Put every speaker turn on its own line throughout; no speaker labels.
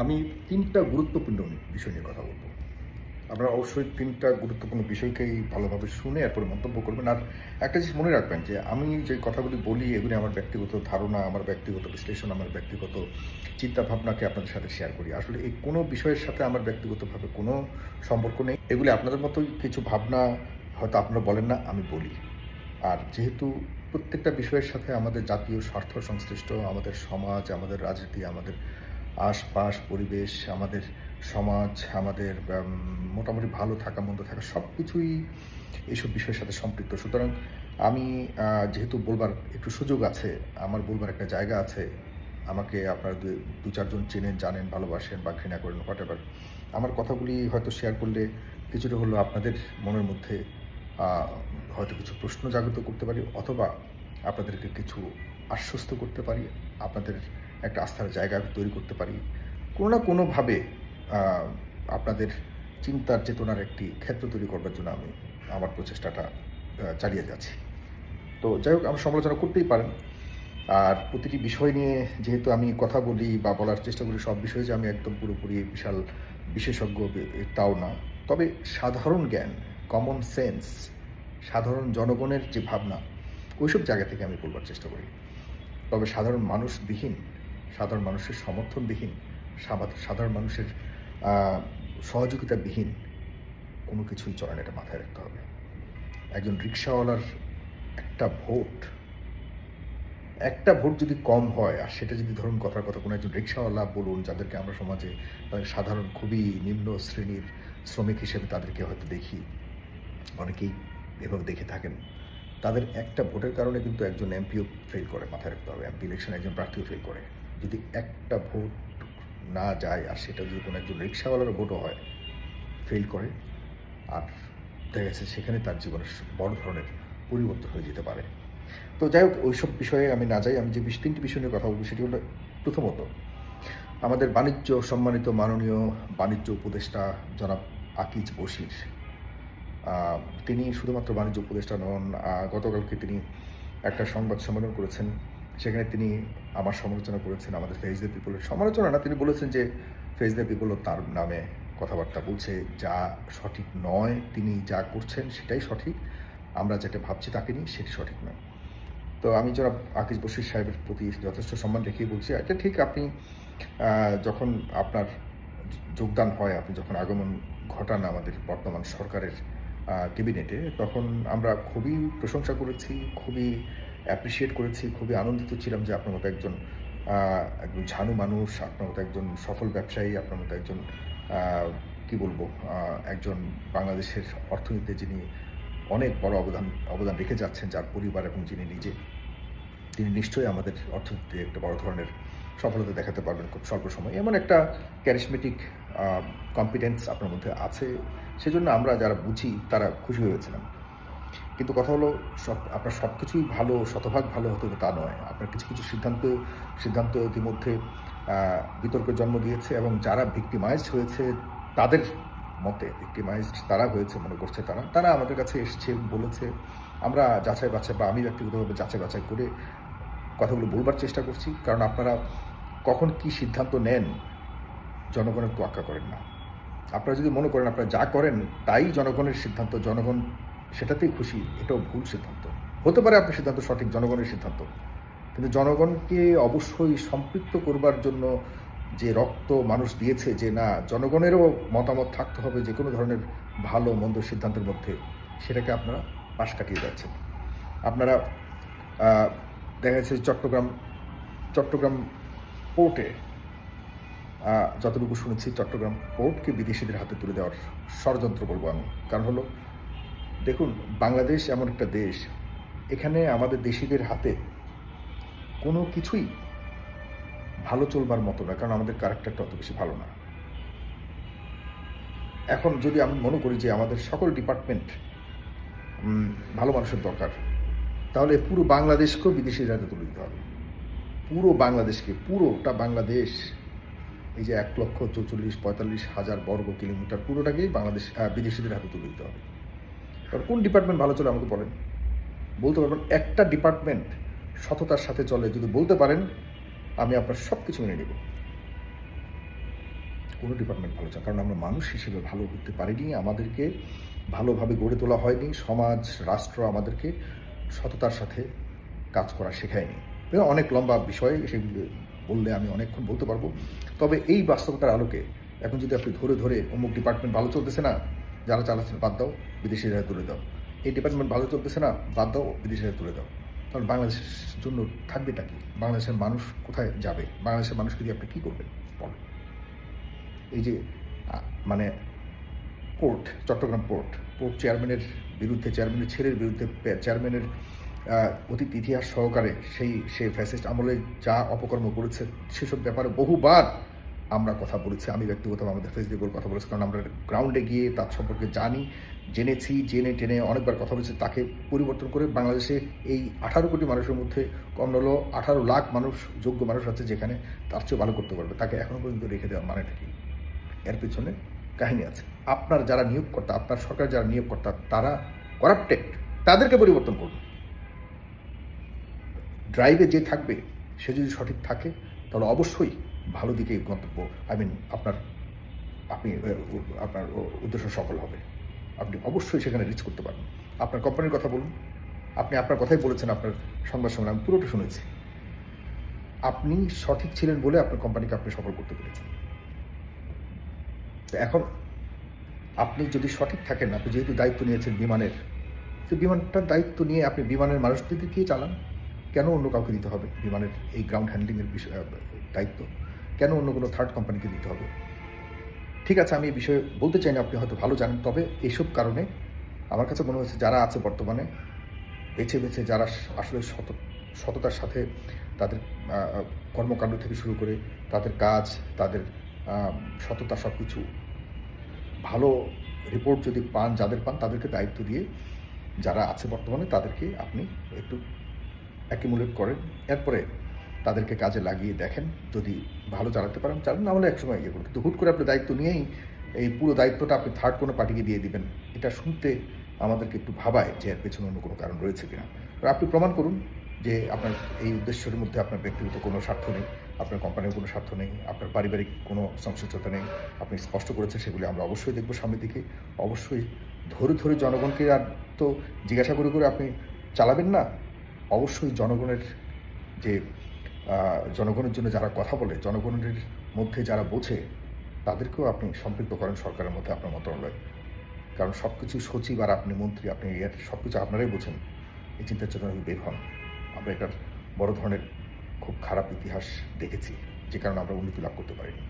আমি ৩টা গুরুত্বপূর্ণ বিষয় নিয়ে কথা বলব। আপনারা অবশ্যই ৩টা গুরুত্বপূর্ণ বিষয়কেই ভালোভাবে শুনে এরপরে মন্তব্য করবেন। আর একটা জিনিস মনে রাখবেন যে আমি যে কথাগুলি বলি এগুলি আমার ব্যক্তিগত ধারণা, আমার ব্যক্তিগত বিশ্লেষণ, আমার ব্যক্তিগত চিন্তাভাবনাকে আপনাদের সাথে শেয়ার করি। আসলে এই কোনো বিষয়ের সাথে আমার ব্যক্তিগতভাবে কোনো সম্পর্ক নেই। এগুলি আপনাদের মতোই কিছু ভাবনা হয়তো আপনারা বলেন না, আমি বলি। আর যেহেতু প্রত্যেকটা বিষয়ের সাথে আমাদের জাতীয় স্বার্থ সংশ্লিষ্ট, আমাদের সমাজ, আমাদের রাজনীতি, আমাদের আশপাশ, পরিবেশ, আমাদের সমাজ, আমাদের মোটামুটি ভালো থাকা, মন্দ থাকা সব কিছুই এইসব বিষয়ের সাথে সম্পৃক্ত। সুতরাং আমি যেহেতু বলবার একটু সুযোগ আছে, আমার বলবার একটা জায়গা আছে, আমাকে আপনারা দু-চার জন চেনেন, জানেন, ভালোবাসেন বা ঘৃণা করেন, হোয়াটএভার। আমার কথাগুলি হয়তো শেয়ার করলে কিছুটা হলেও আপনাদের মনের মধ্যে আ হয়তো কিছু প্রশ্ন জাগ্রত করতে পারি, অথবা আপনাদেরকে কিছু আশ্বস্ত করতে পারি, আপনাদের একটা আস্থার জায়গা তৈরি করতে পারি। কোনো না কোনোভাবে আ আপনাদের চিন্তার চেতনার একটি ক্ষেত্র তৈরি করবার জন্য আমি আমার প্রচেষ্টাটা চালিয়ে যাচ্ছি। তো যাই হোক, আমার সমালোচনা করতেই পারেন। আর প্রতিটি বিষয় নিয়ে যেহেতু আমি কথা বলি বা বলার চেষ্টা করি, সব বিষয়ে যে আমি একদম পুরোপুরি বিশাল বিশেষজ্ঞ তাও না। তবে সাধারণ জ্ঞান, কমন সেন্স, সাধারণ জনগণের যে ভাবনা, ওইসব জায়গা থেকে আমি বলবার চেষ্টা করি। তবে সাধারণ মানুষের সমর্থনবিহীন, সাধারণ মানুষের আ সহযোগিতাবিহীন কোনো কিছুই চলে না, এটা মাথায় রাখতে হবে। একজন রিক্শাওয়ালার একটা ভোট একটা ভোট যদি কম হয়, আর সেটা যদি ধরুন কথার কথা কোনো একজন রিক্শাওয়ালা বলুন, যাদেরকে আমরা সমাজে সাধারণ খুবই নিম্ন শ্রেণীর শ্রমিক হিসেবে তাদেরকে হয়তো দেখি, অনেকেই এভাবে দেখে থাকেন। তাদের একটা ভোটের কারণে কিন্তু একজন এমপিও ফেল করে, মাথায় রাখতে হবে। এমপি ইলেকশনে একজন প্রার্থীও ফেল করে। যদি একটা ভোট না যায় আর সেটা যদি কোনো একজন রিক্শাওয়ালারও ভোটও হয়, ফেল করে, আর দেখা গেছে সেখানে তার জীবনের বড় ধরনের পরিবর্তন হয়ে যেতে পারে। তো যাই হোক, ওইসব বিষয়ে আমি না যাই। আমি যে ৩টি বিষয় নিয়ে কথা বলব সেটি হলো, প্রথমত আমাদের সম্মানিত মাননীয় বাণিজ্য উপদেষ্টা জনাব আকিজ বশির। আ তিনি শুধুমাত্র বাণিজ্য উপদেষ্টা নন, গতকালকে তিনি একটা সংবাদ সম্মেলন করেছেন। সেখানে তিনি আমার সমালোচনা করেছেন, আমাদের ফেস দ্য পিপলের সমালোচনা না, তিনি বলেছেন যে ফেস দ্য পিপলও তার নামে কথাবার্তা বলছে, যা সঠিক নয়। তিনি যা করছেন সেটাই সঠিক। আমরা যেটা ভাবছি তাকে নিয়ে সেটি সঠিক নয়। তো আমি জনাব আকিজ বশির সাহেবের প্রতি যথেষ্ট সম্মান রেখেই বলছি, এটা ঠিক। আপনি যখন আপনার যোগদান হয়, আপনি যখন আগমন ঘটান আমাদের বর্তমান সরকারের ক্যাবিনেটে, তখন আমরা খুবই প্রশংসা করেছি, খুবই অ্যাপ্রিশিয়েট করেছি, খুবই আনন্দিত ছিলাম যে আপনার মতো আ একজন ঝানু মানুষ, আপনার মতো একজন সফল ব্যবসায়ী, আপনার মতো একজন আ কি বলবো, একজন বাংলাদেশের অর্থনীতিতে যিনি অনেক বড় অবদান রেখে যাচ্ছেন, যার পরিবার এবং যিনি নিজে, তিনি নিশ্চয়ই আমাদের অর্থনীতিতে একটা বড় ধরনের সফলতা দেখাতে পারবেন খুব স্বল্প সময়ে। এমন একটা ক্যারিসমেটিক আ কম্পিটেন্স আপনার মধ্যে আছে। সেজন্য আমরা যারা বুঝি তারা খুশি হয়েছিলাম। কিন্তু কথা হলো, আপনার সবকিছুই ভালো, শতভাগ ভালো হতে হবে তা নয়। আপনার কিছু সিদ্ধান্ত ইতিমধ্যে আ বিতর্কের জন্ম দিয়েছে, এবং যারা ভিক্টিমাইজড হয়েছে তাদের মতে, ভিক্টিমাইজড তারা হয়েছে মনে করছে তারা আমাদের কাছে এসছে, বলেছে। আমরা যাচাই বাছাই, বা আমি ব্যক্তিগতভাবে যাচাই বাছাই করে কথাগুলো বলবার চেষ্টা করছি। কারণ আপনারা কখন কি সিদ্ধান্ত নেন, জনগণের তোয়াক্কা করেন না। আপনারা যদি মনে করেন আপনারা যা করেন তাই জনগণের সিদ্ধান্ত, জনগণ সেটাতেই খুশি, এটাও ভুল সিদ্ধান্ত। হতে পারে আপনার সিদ্ধান্ত সঠিক, জনগণের সিদ্ধান্ত। কিন্তু জনগণকে অবশ্যই সম্পৃক্ত করবার জন্য যে রক্ত মানুষ দিয়েছে, যে না, জনগণেরও মতামত থাকতে হবে যে কোনো ধরনের ভালো মন্দ সিদ্ধান্তের মধ্যে, সেটাকে আপনারা পাশ কাটিয়ে যাচ্ছেন। আপনারা আ দেখা যাচ্ছে চট্টগ্রাম পোর্টে, যতটুকু শুনেছি, চট্টগ্রাম পোর্টকে বিদেশিদের হাতে তুলে দেওয়ার ষড়যন্ত্র বলবো আমি। কারণ হলো, দেখুন, বাংলাদেশ এমন একটা দেশ, এখানে আমাদের দেশিদের হাতে কোনো কিছুই ভালো চলবার মতো না, কারণ আমাদের ক্যারেক্টারটা অত বেশি ভালো না। এখন যদি আমি মনে করি যে আমাদের সকল ডিপার্টমেন্ট ভালো মানুষের দরকার, তাহলে পুরো বাংলাদেশকেও বিদেশিদের হাতে তুলে দিতে হবে। পুরো বাংলাদেশকে, পুরোটা বাংলাদেশ, এই যে ১,৪৪,৪৫,০০০ বর্গ কিলোমিটার পুরোটাকেই বিদেশিদের হাতে তুলে দিতে হবে। কারণ কোন ডিপার্টমেন্ট ভালো চলে আমাকে বলেন? বলতে পারবেন একটা ডিপার্টমেন্ট সততার সাথে চলে? যদি বলতে পারেন, আমি আপনার সব কিছু মেনে নেব। কোনো ডিপার্টমেন্ট ভালো চায়, কারণ আমরা মানুষ হিসেবে ভালো হতে পারিনি, আমাদেরকে ভালোভাবে গড়ে তোলা হয়নি, সমাজ রাষ্ট্র আমাদেরকে সততার সাথে কাজ করা শেখায়নি। অনেক লম্বা বিষয়, সেগুলো বললে আমি অনেকক্ষণ বলতে পারবো। তবে এই বাস্তবতার আলোকে এখন যদি আপনি ধরে ধরে অমুক ডিপার্টমেন্ট ভালো চলতেছে না, যারা চালাচ্ছেন বাদ দাও, বিদেশিরা তুলে দাও, এই ডিপার্টমেন্ট ভালো চলতেছে না, বাদ দাও, বিদেশিরা তুলে দাও, তাহলে বাংলাদেশের জন্য থাকবেটা কি? বাংলাদেশের মানুষ কোথায় যাবে? বাংলাদেশের মানুষকে দিয়ে আপনি কী করবেন বলেন? এই যে মানে পোর্ট, চট্টগ্রাম পোর্ট চেয়ারম্যানের বিরুদ্ধে, চেয়ারম্যানের ছেলের বিরুদ্ধে, চেয়ারম্যানের অতীত ইতিহাস সহকারে সেই ফ্যাসিস্ট আমলে যা অপকর্ম করেছে সেসব ব্যাপারে বহুবার আমরা কথা বলেছি। আমি ব্যক্তিগতভাবে আমাদের ফেসবুকের কথা বলেছি, কারণ আমরা গ্রাউন্ডে গিয়ে তার সম্পর্কে জেনেছি, জেনে টেনে অনেকবার কথা বলেছি। তাকে পরিবর্তন করে বাংলাদেশে এই 18 কোটি মানুষের মধ্যে কম হলো 18 লাখ মানুষ, যোগ্য মানুষ আছে যেখানে তার চেয়ে ভালো করতে পারবে, তাকে এখনও পর্যন্ত রেখে দেওয়ার মানেটা কি? এর পিছনে কাহিনী আছে। আপনার যারা নিয়োগকর্তা, আপনার সরকার যারা নিয়োগকর্তা, তারা করাপ্টেড, তাদেরকে পরিবর্তন করুন। ড্রাইভে যে থাকবে সে যদি সঠিক থাকে তাহলে অবশ্যই ভালো দিকে গন্তব্য, আপনি আপনার উদ্দেশ্য সফল হবে, আপনি অবশ্যই সেখানে রিচ করতে পারবেন। আপনার কোম্পানির কথা বলুন, আপনি আপনার কথাই বলেছেন আপনার সংবাদ সম্মেলনে, আমি পুরোটা শুনেছি। আপনি সঠিক ছিলেন বলে আপনার কোম্পানিকে আপনি সফল করতে পেরেছেন। তো এখন আপনি যদি সঠিক থাকেন, আপনি যেহেতু দায়িত্ব নিয়েছেন বিমানের, তো বিমানটার দায়িত্ব নিয়ে আপনি বিমানের মানুষদেরকে চালান। কেন অন্য কাউকে দিতে হবে বিমানের এই গ্রাউন্ড হ্যান্ডলিংয়ের দায়িত্ব? কেন অন্য কোনো থার্ড কোম্পানিকে দিতে হবে? ঠিক আছে, আমি এই বিষয়ে বলতে চাই না, আপনি হয়তো ভালো জানেন। তবে এইসব কারণে আমার কাছে মনে হয়েছে যারা আছে বর্তমানে বেছে বেছে, যারা আসলে সততার সাথে তাদের কর্মকাণ্ড থেকে শুরু করে তাদের কাজ, তাদের সততা সব কিছু ভালো রিপোর্ট যদি পান, যাদের পান তাদেরকে দায়িত্ব দিয়ে যারা আছে বর্তমানে তাদেরকে আপনি একটু অ্যাকিমুলেট করেন, এরপরে তাদেরকে কাজে লাগিয়ে দেখেন, যদি ভালো চালাতে পারেন চালান, না হলে একসময় ইয়ে করুন। কিন্তু হুট করে আপনি দায়িত্ব নিয়েই এই পুরো দায়িত্বটা আপনি থার্ড কোনো পার্টিকে দিয়ে দিবেন, এটা শুনতে আমাদেরকে একটু ভাবায় যে এর পেছনে অন্য কোনো কারণ রয়েছে কিনা। আপনি প্রমাণ করুন যে আপনার এই উদ্দেশ্যের মধ্যে আপনার ব্যক্তিগত কোনো স্বার্থ নেই, আপনার কোম্পানির কোনো স্বার্থ নেই, আপনার পারিবারিক কোনো সংশ্লিষ্টতা নেই, আপনি স্পষ্ট করেছেন, সেগুলি আমরা অবশ্যই দেখব সামনের দিকে। অবশ্যই ধরে ধরে জনগণকে আর তো জিজ্ঞাসা করে করে আপনি চালাবেন না। অবশ্যই জনগণের জন্য যারা কথা বলে, জনগণের মধ্যে যারা বোঝে, তাদেরকেও আপনি সম্পৃক্ত করেন সরকারের মধ্যে আপনার মন্ত্রণালয়। কারণ সব কিছু সচিব আর আপনি মন্ত্রী, আপনি সব কিছু আপনারাই বোঝেন, এই চিন্তার জন্য আমি বের হন। আমরা এটার বড় ধরনের খুব খারাপ ইতিহাস দেখেছি, যে কারণে আমরা উন্নতি লাভ করতে পারিনি।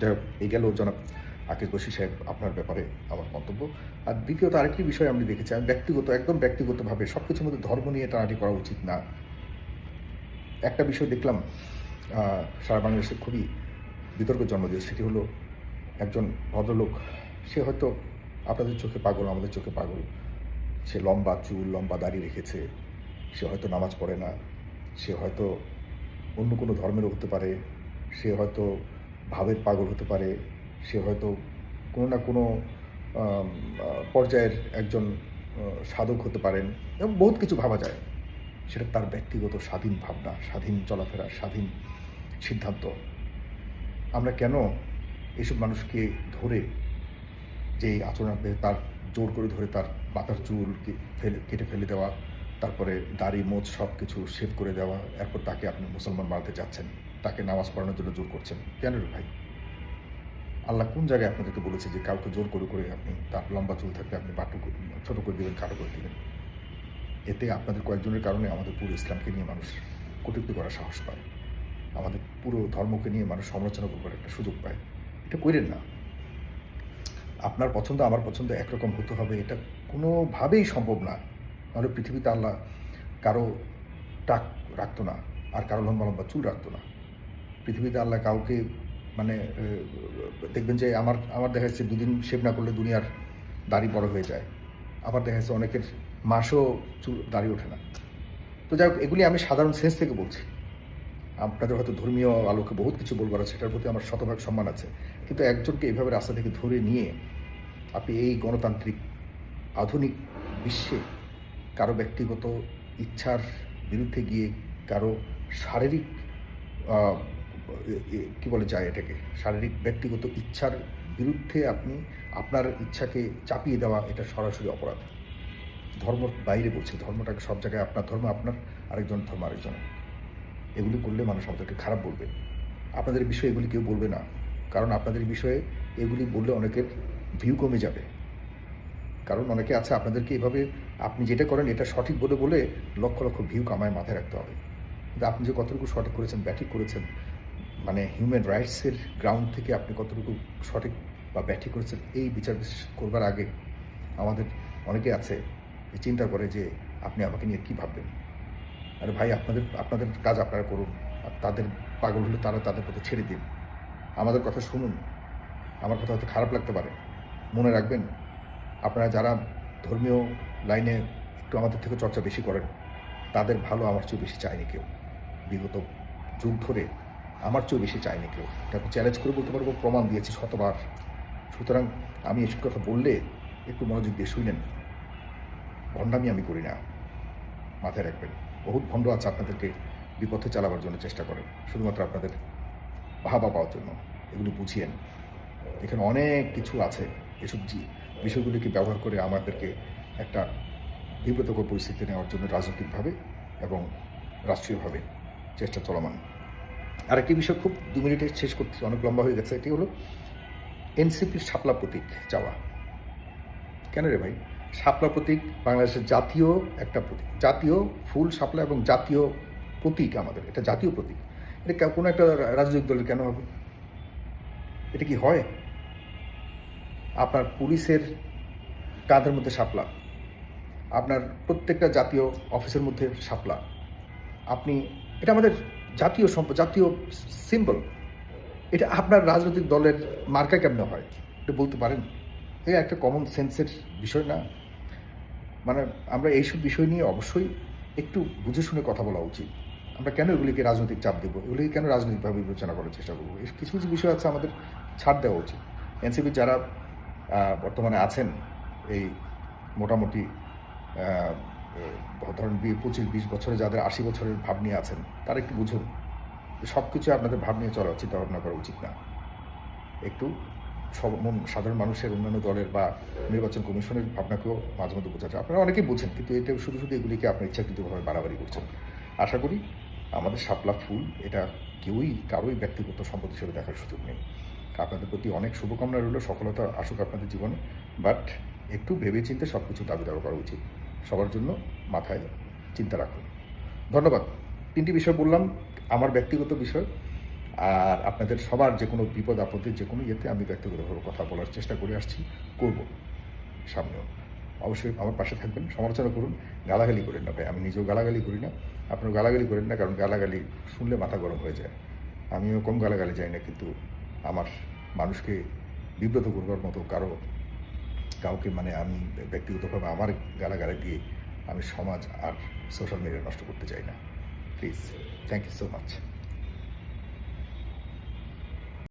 যাই হোক, এই গেল জনাব আকিজ বশির সাহেব আপনার ব্যাপারে আমার মন্তব্য। আর দ্বিতীয়ত আরেকটি বিষয় আমি দেখেছি, আমি একদম ব্যক্তিগতভাবে সব কিছুর মধ্যে ধর্ম নিয়ে টানাটি করা উচিত না। একটা বিষয় দেখলাম সারা বাংলাদেশে খুবই বিতর্কের জন্ম দিয়েছে, সেটি হলো একজন ভদ্রলোক, সে হয়তো আপনাদের চোখে পাগল, আমাদের চোখে পাগল, সে লম্বা চুল, লম্বা দাড়ি রেখেছে, সে হয়তো নামাজ পড়ে না, সে হয়তো অন্য কোনো ধর্মেরও হতে পারে, সে হয়তো ভাবের পাগল হতে পারে, সে হয়তো কোনো না কোনো পর্যায়ের একজন সাধক হতে পারেন, এবং বহুত কিছু ভাবা যায়। সেটা তার ব্যক্তিগত স্বাধীন ভাবনা, স্বাধীন চলাফেরা, স্বাধীন সিদ্ধান্ত। আমরা কেন এইসব মানুষকে ধরে যে আচরণ, তার জোর করে ধরে তার মাথার চুল কেটে ফেলে দেওয়া, তারপরে দাড়ি মোচ সব কিছু শেভ করে দেওয়া, এরপর তাকে আপনি মুসলমান বানাতে যাচ্ছেন, তাকে নামাজ পড়ানোর জন্য জোর করছেন কেন রে ভাই? আল্লাহ কোন জায়গায় আপনাদেরকে বলেছে যে কাউকে জোর করে করে আপনি তার লম্বা চুল থাকলে আপনি ছোটো করে দেবেন, কাটো করে দেবেন? এতে আপনাদের কয়েকজনের কারণে আমাদের পুরো ইসলামকে নিয়ে মানুষ কটূক্তি করার সাহস পায়, আমাদের পুরো ধর্মকে নিয়ে মানুষ সমালোচনা করবার একটা সুযোগ পায়। এটা করেন না। আপনার পছন্দ আমার পছন্দ একরকম হতে হবে, এটা কোনোভাবেই সম্ভব না। নাহলে পৃথিবীতে আল্লাহ কারো টাক রাখতো না, আর কারো লম্বা লম্বা চুল রাখতো না। পৃথিবীতে আল্লাহ কাউকে দেখবেন যে আমার দেখা যাচ্ছে 2 দিন শেভ না করলে দুনিয়ার দাড়ি বড় হয়ে যায়, আবার দেখা যাচ্ছে অনেকের মাসও চুল দাড়ি ওঠে না। তো যাই হোক, এগুলি আমি সাধারণ সেন্স থেকে বলছি। আপনাদের হয়তো ধর্মীয় আলোকে বহুত কিছু বলবার আছে, সেটার প্রতি আমার শতভাগ সম্মান আছে, কিন্তু একজনকে এইভাবে রাস্তা থেকে ধরে নিয়ে আপনি এই গণতান্ত্রিক আধুনিক বিশ্বে কারো ব্যক্তিগত ইচ্ছার বিরুদ্ধে গিয়ে কারো শারীরিক কী বলে যায় এটাকে, শারীরিক ব্যক্তিগত ইচ্ছার বিরুদ্ধে আপনি আপনার ইচ্ছাকে চাপিয়ে দেওয়া, এটা সরাসরি অপরাধ। ধর্মর বাইরে বলছি, ধর্মটাকে সব জায়গায় আপনার ধর্ম আপনার, আরেকজন ধর্ম আরেকজনের। এগুলি করলে মানুষ আমাদেরকে খারাপ বলবে। আপনাদের বিষয়ে এগুলি কেউ বলবে না, কারণ আপনাদের বিষয়ে এগুলি বললে অনেকের ভিউ কমে যাবে। কারণ অনেকে আছে আপনাদেরকে এভাবে আপনি যেটা করেন এটা সঠিক বলে বলে লক্ষ লক্ষ ভিউ কামায় মাথায় রাখতে হবে। কিন্তু আপনি যে কতটুকু সঠিক করেছেন, ব্যাঠিক করেছেন, মানে হিউম্যান রাইটসের গ্রাউন্ড থেকে আপনি কতটুকু সঠিক বা ব্যাঠিক করেছেন, এই বিচার বিশ্লেষণ করবার আগে আমাদের অনেকে আছে চিন্তা করে যে আপনি আমাকে নিয়ে কী ভাববেন। আরে ভাই, আপনাদের কাজ আপনারা করুন, আর তাদের পাগল হলে তারা তাদের পথে ছেড়ে দিন। আমাদের কথা শুনুন। আমার কথা হয়তো খারাপ লাগতে পারে, মনে রাখবেন আপনারা যারা ধর্মীয় লাইনে একটু আমাদের থেকে চর্চা বেশি করেন, তাদের ভালো আমার চেয়ে বেশি চায়নি কেউ। বিগত যুগ ধরে আমার চেয়েও বেশি চায়নি কেউ। এটা আমি চ্যালেঞ্জ করে বলতে পারবো, প্রমাণ দিয়েছি শতবার। সুতরাং আমি এসব কথা বললে একটু মনোযোগ দিয়ে শুনেন। ভণ্ডামি আমি করি না, মাথায় রাখবেন। বহুত ভণ্ড আছে আপনাদেরকে বিপথে চালাবার জন্য চেষ্টা করে, শুধুমাত্র আপনাদের ভাবা পাওয়ার জন্য। এগুলো বুঝিয়েন, এখানে অনেক কিছু আছে। এসব বিষয়গুলিকে ব্যবহার করে আমাদেরকে একটা বিব্রতকর পরিস্থিতি নেওয়ার জন্য রাজনৈতিকভাবে এবং রাষ্ট্রীয়ভাবে চেষ্টা চলমান। আরেকটি বিষয় খুব 2 মিনিটে শেষ করতে, অনেক লম্বা হয়ে গেছে। এটি হলো এনসিপির শাপলা প্রতীক চাওয়া। কেন রে ভাই? শাপলা প্রতীক বাংলাদেশের জাতীয় একটা প্রতীক, জাতীয় ফুল শাপলা এবং জাতীয় প্রতীক আমাদের, এটা জাতীয় প্রতীক। এটা কোনো একটা রাজনৈতিক দলের কেন হবে? এটা কি হয়? আপনার পুলিশের কাঁধের মধ্যে শাপলা, আপনার প্রত্যেকটা জাতীয় অফিসের মধ্যে শাপলা, আপনি, এটা আমাদের জাতীয় সম্পদ, জাতীয় সিম্বল। এটা আপনার রাজনৈতিক দলের মার্কা কেমনে হয় এটা বলতে পারেন? এটা একটা কমন সেন্সের বিষয় না? মানে আমরা এইসব বিষয় নিয়ে অবশ্যই একটু বুঝে শুনে কথা বলা উচিত। আমরা কেন এগুলিকে রাজনৈতিক চাপ দেবো? এগুলিকে কেন রাজনৈতিকভাবে বিবেচনা করার চেষ্টা করবো? কিছু কিছু বিষয় আছে আমাদের ছাড় দেওয়া উচিত। এনসিপি যারা বর্তমানে আছেন, এই মোটামুটি ধরেন 25-20 বছরে যাদের 80 বছরের ভাব নিয়ে আছেন, তারা একটু বুঝুন সব কিছু আপনাদের ভাব নিয়ে চলা, চিন্তা ভাবনা করা উচিত না। একটু সাধারণ মানুষের, অন্যান্য দলের বা নির্বাচন কমিশনের ভাবনাকেও মাঝে মধ্যে বোঝা যায়। আপনারা অনেকেই বোঝেন, কিন্তু এটা শুধু শুধু এগুলিকে আপনার ইচ্ছাকৃতভাবে বাড়াবাড়ি করছেন। আশা করি আমাদের শাপলা ফুল এটা কারোই ব্যক্তিগত সম্পদ হিসেবে দেখার সুযোগ নেই। আপনাদের প্রতি অনেক শুভকামনা রইল, সফলতা আসুক আপনাদের জীবনে। বাট একটু ভেবেচিন্তে সব কিছু দাবি দাওয়া করা উচিত। সবার জন্য মাথায় চিন্তা রাখুন। ধন্যবাদ। 3টি বিষয় বললাম, আমার ব্যক্তিগত বিষয়, আর আপনাদের সবার যে কোনো বিপদ আপদের যে কোনো ইয়েতে আমি ব্যক্তিগতভাবে কথা বলার চেষ্টা করে আসছি, করব সামনেও। অবশ্যই আমার পাশে থাকবেন, সমালোচনা করুন, গালাগালি করেন না ভাই। আমি নিজেও গালাগালি করি না, আপনারা গালাগালি করেন না, কারণ গালাগালি শুনলে মাথা গরম হয়ে যায়। আমিও কম গালাগালি যাই না, কিন্তু আমার মানুষকে বিব্রত করবার মতো কাউকে মানে আমি ব্যক্তিগতভাবে আমার গালাগালি দিয়ে আমি সমাজ আর সোশ্যাল মিডিয়া নষ্ট করতে চাই না। Please, thank you so much.